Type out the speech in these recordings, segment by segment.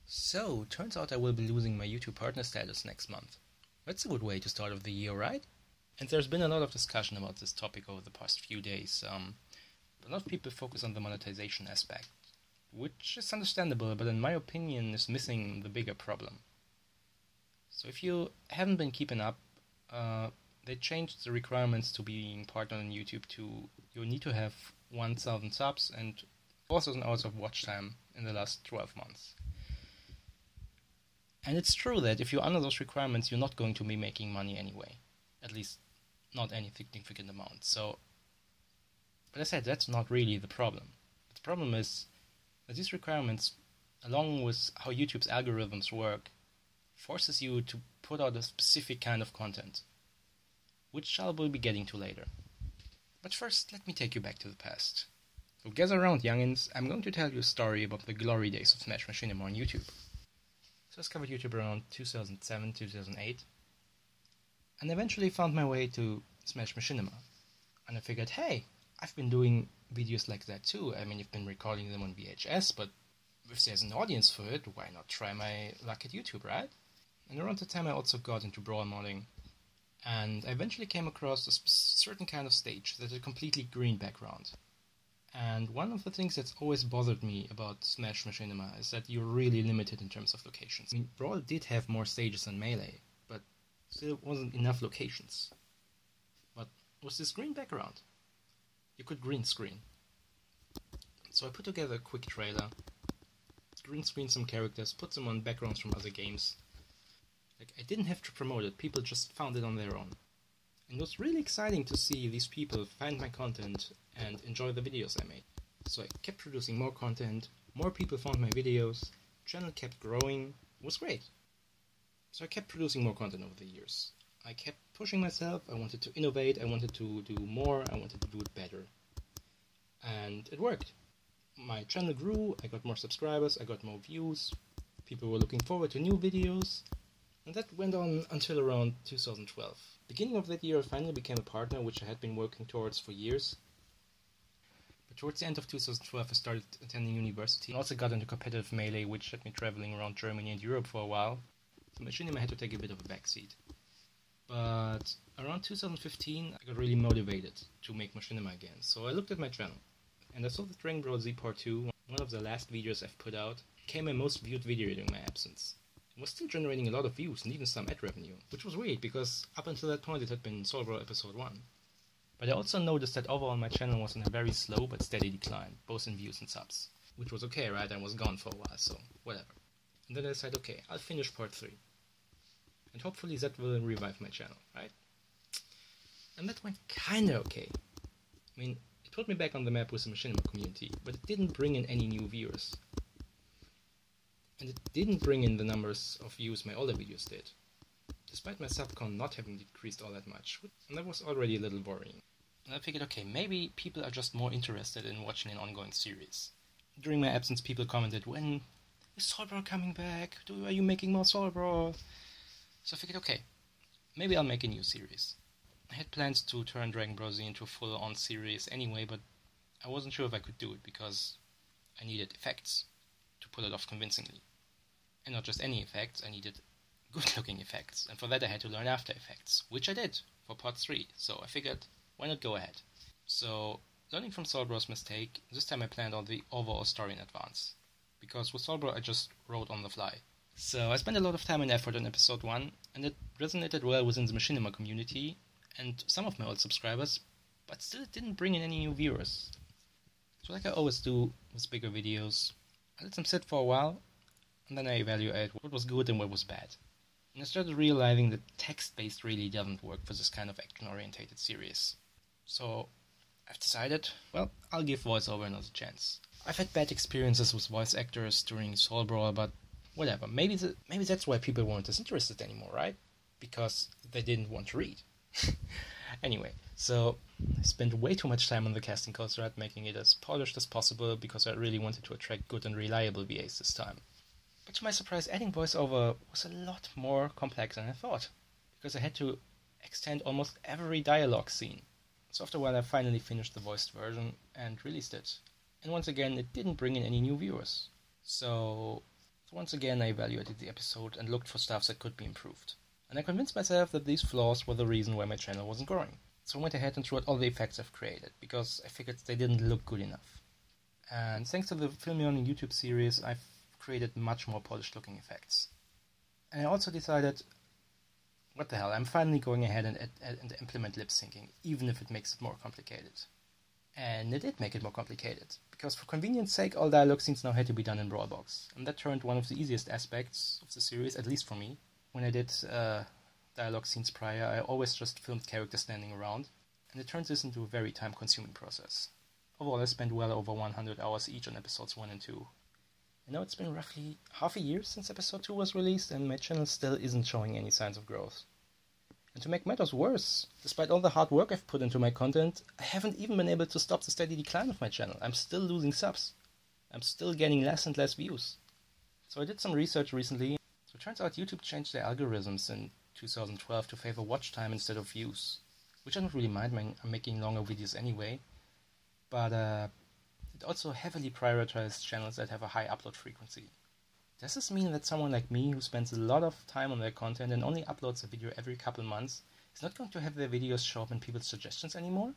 So, turns out I will be losing my YouTube partner status next month. That's a good way to start off the year, right? And there's been a lot of discussion about this topic over the past few days. A lot of people focus on the monetization aspect, which is understandable, but in my opinion is missing the bigger problem. So if you haven't been keeping up, they changed the requirements to being partnered on YouTube to you need to have 1,000 subs and 4,000 hours of watch time in the last 12 months. And it's true that if you're under those requirements, you're not going to be making money anyway. At least, not any significant amount. So, but I said that's not really the problem. The problem is that these requirements, along with how YouTube's algorithms work, forces you to put out a specific kind of content, which I will be getting to later. But first, let me take you back to the past. So gather around, youngins. I'm going to tell you a story about the glory days of Smash Machinima on YouTube. So I discovered YouTube around 2007, 2008, and eventually found my way to Smash Machinima. And I figured, hey, I've been doing videos like that too. I mean, you've been recording them on VHS, but if there's an audience for it, why not try my luck at YouTube, right? And around the time I also got into brawl modding, and I eventually came across a certain kind of stage that had a completely green background. And one of the things that's always bothered me about Smash Machinima is that you're really limited in terms of locations. I mean, Brawl did have more stages than Melee, but still wasn't enough locations. But with this green background, you could green screen. So I put together a quick trailer, green screen some characters, put them on backgrounds from other games. Like, I didn't have to promote it, people just found it on their own. And it was really exciting to see these people find my content and enjoy the videos I made. So I kept producing more content, more people found my videos, the channel kept growing, it was great. So I kept producing more content over the years. I kept pushing myself, I wanted to innovate, I wanted to do more, I wanted to do it better. And it worked. My channel grew, I got more subscribers, I got more views, people were looking forward to new videos, and that went on until around 2012. Beginning of that year I finally became a partner, which I had been working towards for years. But towards the end of 2012 I started attending university and also got into competitive Melee, which had me traveling around Germany and Europe for a while. So Machinima had to take a bit of a backseat. But around 2015 I got really motivated to make Machinima again. So I looked at my channel and I saw that Dragon Ball Z Part 2, one of the last videos I've put out, became my most viewed video during my absence. It was still generating a lot of views and even some ad revenue, which was weird because up until that point it had been Soul Brawl Episode 1. But I also noticed that overall my channel was in a very slow but steady decline, both in views and subs. Which was okay, right? I was gone for a while, so whatever. And then I decided, okay, I'll finish Part 3. And hopefully that will revive my channel, right? And that went kinda okay. I mean, it put me back on the map with the Machinima community, but it didn't bring in any new viewers. And it didn't bring in the numbers of views my older videos did, despite my sub count not having decreased all that much, and that was already a little worrying. And I figured, okay, maybe people are just more interested in watching an ongoing series. During my absence, people commented, when is Soul Brawl coming back? Are you making more Soul Brawl? So I figured, okay, maybe I'll make a new series. I had plans to turn Dragon Ball Z into a full-on series anyway, but I wasn't sure if I could do it because I needed effects to pull it off convincingly. And not just any effects, I needed good-looking effects, and for that I had to learn After Effects, which I did for Part 3, so I figured, why not go ahead? So, learning from Soul Brawl's mistake, this time I planned out the overall story in advance, because with Soul Brawl I just wrote on the fly. So I spent a lot of time and effort on Episode 1, and it resonated well within the Machinima community, and some of my old subscribers, but still it didn't bring in any new viewers. So like I always do with bigger videos, I let them sit for a while, and then I evaluate what was good and what was bad. And I started realizing that text-based really doesn't work for this kind of action-orientated series. So I've decided, well, I'll give voiceover another chance. I've had bad experiences with voice actors during Soul Brawl, but whatever. Maybe that's why people weren't as interested anymore, right? Because they didn't want to read. Anyway, so I spent way too much time on the casting call thread, making it as polished as possible because I really wanted to attract good and reliable VAs this time. But to my surprise, adding voiceover was a lot more complex than I thought, because I had to extend almost every dialogue scene. So after a while I finally finished the voiced version and released it. And once again, it didn't bring in any new viewers. So So once again I evaluated the episode and looked for stuff that could be improved. And I convinced myself that these flaws were the reason why my channel wasn't growing. So I went ahead and threw out all the effects I've created, because I figured they didn't look good enough. And thanks to the Film Me On YouTube series, I've created much more polished looking effects. And I also decided, what the hell, I'm finally going ahead and implement lip syncing, even if it makes it more complicated. And it did make it more complicated, because for convenience sake, all dialogue scenes now had to be done in Brawlbox. And that turned one of the easiest aspects of the series, at least for me. When I did dialogue scenes prior, I always just filmed characters standing around, and it turns this into a very time-consuming process. Overall, I spent well over 100 hours each on episodes 1 and 2. I know it's been roughly half a year since episode 2 was released, and my channel still isn't showing any signs of growth. And to make matters worse, despite all the hard work I've put into my content, I haven't even been able to stop the steady decline of my channel. I'm still losing subs. I'm still getting less and less views. So I did some research recently. So it turns out YouTube changed their algorithms in 2012 to favor watch time instead of views, which I don't really mind. I'm making longer videos anyway, but it also heavily prioritized channels that have a high upload frequency. Does this mean that someone like me, who spends a lot of time on their content and only uploads a video every couple months, is not going to have their videos show up in people's suggestions anymore?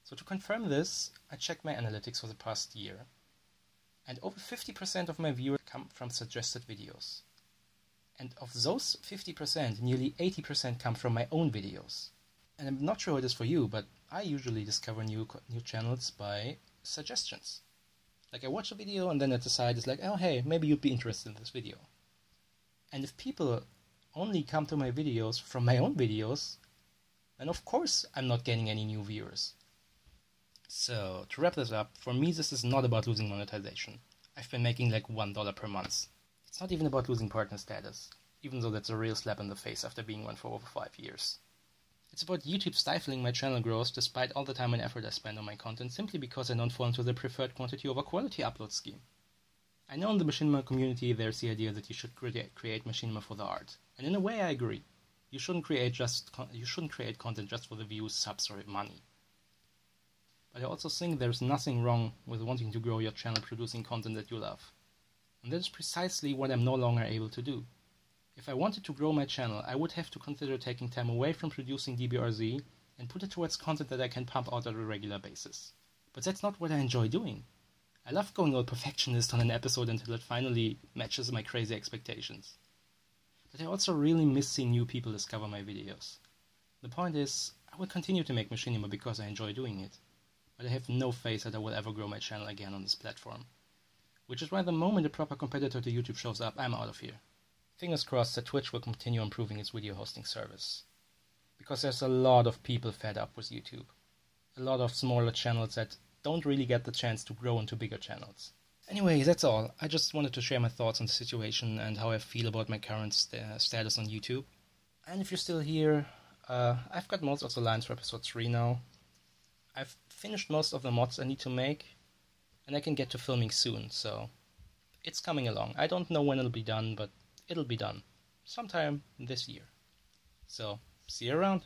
So to confirm this, I checked my analytics for the past year, and over 50% of my viewers come from suggested videos. And of those 50%, nearly 80% come from my own videos. And I'm not sure how it is for you, but I usually discover new channels by suggestions. Like I watch a video and then at the side it's like, oh hey, maybe you'd be interested in this video. And if people only come to my videos from my own videos, then of course I'm not getting any new viewers. So to wrap this up, for me this is not about losing monetization. I've been making like $1 per month. It's not even about losing partner status, even though that's a real slap in the face after being one for over 5 years. It's about YouTube stifling my channel growth despite all the time and effort I spend on my content, simply because I don't fall into the preferred quantity over quality upload scheme. I know in the machinima community there's the idea that you should create machinima for the art, and in a way I agree. You shouldn't create content just for the views, subs, or money. But I also think there's nothing wrong with wanting to grow your channel producing content that you love. And that is precisely what I'm no longer able to do. If I wanted to grow my channel, I would have to consider taking time away from producing DBRZ and put it towards content that I can pump out on a regular basis. But that's not what I enjoy doing. I love going all perfectionist on an episode until it finally matches my crazy expectations. But I also really miss seeing new people discover my videos. The point is, I will continue to make machinima because I enjoy doing it. But I have no faith that I will ever grow my channel again on this platform. Which is why the moment a proper competitor to YouTube shows up, I'm out of here. Fingers crossed that Twitch will continue improving its video hosting service. Because there's a lot of people fed up with YouTube. A lot of smaller channels that don't really get the chance to grow into bigger channels. Anyway, that's all. I just wanted to share my thoughts on the situation and how I feel about my current status on YouTube. And if you're still here, I've got most of the lines for episode 3 now. I've finished most of the mods I need to make, and I can get to filming soon, so it's coming along. I don't know when it'll be done, but it'll be done sometime this year. So, see you around.